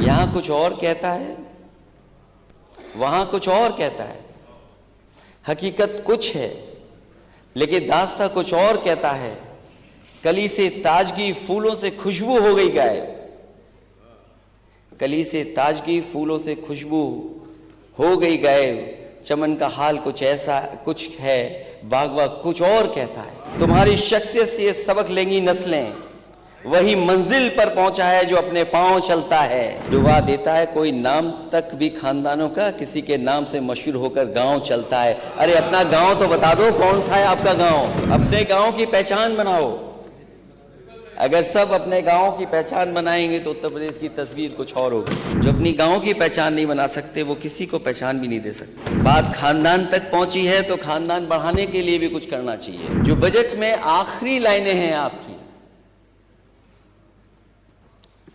यहाँ कुछ और कहता है, वहाँ कुछ और कहता है। हकीकत कुछ है लेकिन दास्ता कुछ और कहता है। कली से ताजगी फूलों से खुशबू हो गई गायब। कली से ताजगी फूलों से खुशबू हो गई गायब। चमन का हाल कुछ ऐसा कुछ है, बागवा कुछ और कहता है। तुम्हारी शख्सियत से ये सबक लेंगी नस्लें, वही मंजिल पर पहुंचा है जो अपने पांव चलता है। डुबा देता है कोई नाम तक भी खानदानों का, किसी के नाम से मशहूर होकर गांव चलता है। अरे अपना गांव तो बता दो, कौन सा है आपका गांव? अपने गांव की पहचान बनाओ। अगर सब अपने गांव की पहचान बनाएंगे तो उत्तर प्रदेश की तस्वीर कुछ और होगी। जो अपनी गांव की पहचान नहीं बना सकते वो किसी को पहचान भी नहीं दे सकते। बात खानदान तक पहुंची है तो खानदान बढ़ाने के लिए भी कुछ करना चाहिए। जो बजट में आखिरी लाइनें हैं आपकी,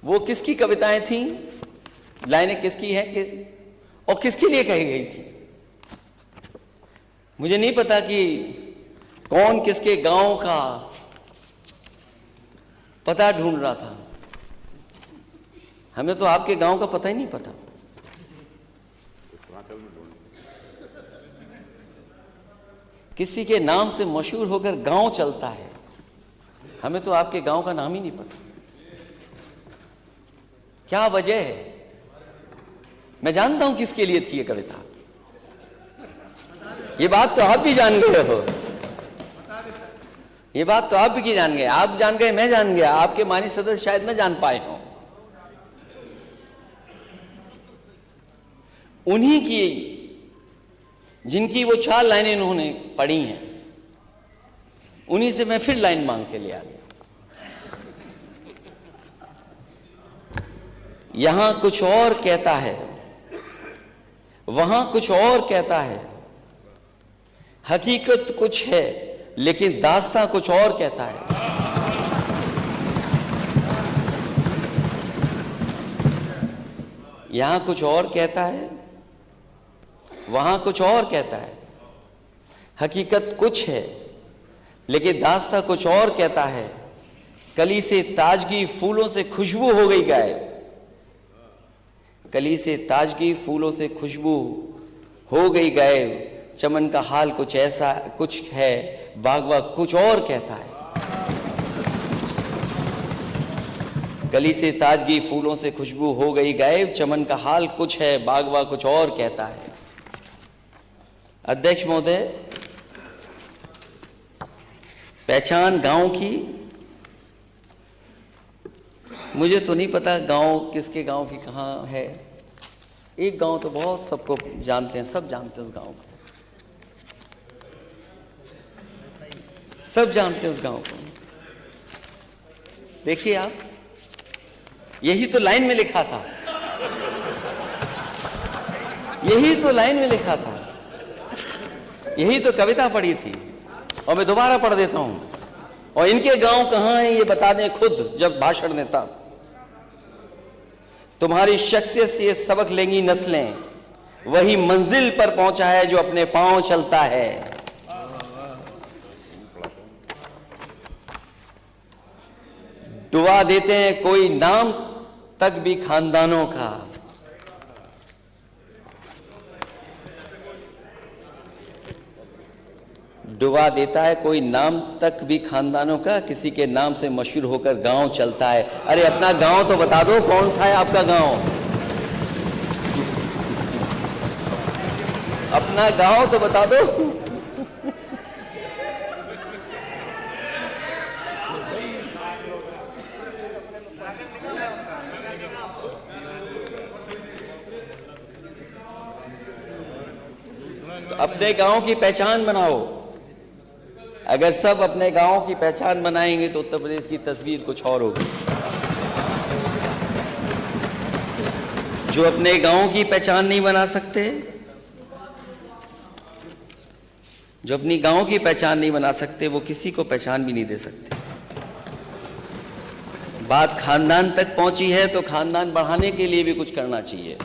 वो किसकी कविताएं थी? लाइनें किसकी है और किसके लिए कही गई थी? मुझे नहीं पता कि कौन किसके गांव का पता ढूंढ रहा था। हमें तो आपके गांव का पता ही नहीं पता। किसी के नाम से मशहूर होकर गांव चलता है, हमें तो आपके गांव का नाम ही नहीं पता। क्या वजह है? मैं जानता हूं किसके लिए थी ये कविता। ये बात तो आप भी जान गए हो। ये बात तो आप भी जान गए। आप जान गए, मैं जान गया, आपके मानी सदस्य शायद न जान पाए हों। उन्हीं की जिनकी वो 4 लाइनें इन्होंने पढ़ी हैं, उन्हीं से मैं फिर लाइन मांग के ले आ गया। यहां कुछ और कहता है, वहां कुछ और कहता है। हकीकत कुछ है लेकिन दास्तां कुछ और कहता है। यहां कुछ और कहता है, वहां कुछ और कहता है। हकीकत कुछ है लेकिन दास्तां कुछ और कहता है। कली से ताजगी फूलों से खुशबू हो गई गायब। कली से ताजगी फूलों से खुशबू हो गई गायब। चमन का हाल कुछ ऐसा कुछ है, बागवा कुछ और कहता है। कली से ताजगी फूलों से खुशबू हो गई गायब। चमन का हाल कुछ है, बागवा कुछ और कहता है। अध्यक्ष महोदय, पहचान गांव की, मुझे तो नहीं पता गांव किसके गांव की कहाँ है। एक गांव तो बहुत सबको जानते हैं, सब जानते हैं उस गांव को, सब जानते हैं उस गांव को। देखिए आप, यही तो लाइन में लिखा था, यही तो लाइन में लिखा था, यही तो कविता पढ़ी थी। और मैं दोबारा पढ़ देता हूं। और इनके गांव कहां है ये बता दें खुद जब भाषण देता। तुम्हारी शख्सियत से ये सबक लेंगी नस्लें, वही मंजिल पर पहुंचा है जो अपने पांव चलता है। डुबा देते हैं कोई नाम तक भी खानदानों का। डुबा देता है कोई नाम तक भी खानदानों का, किसी के नाम से मशहूर होकर गांव चलता है। अरे अपना गांव तो बता दो, कौन सा है आपका गांव? अपना गांव तो बता दो। तो अपने गांव की पहचान बनाओ। अगर सब अपने गांव की पहचान बनाएंगे तो उत्तर प्रदेश की तस्वीर कुछ और होगी। जो अपने गांव की पहचान नहीं बना सकते, जो अपनी गांव की पहचान नहीं बना सकते, वो किसी को पहचान भी नहीं दे सकते। बात खानदान तक पहुंची है तो खानदान बढ़ाने के लिए भी कुछ करना चाहिए।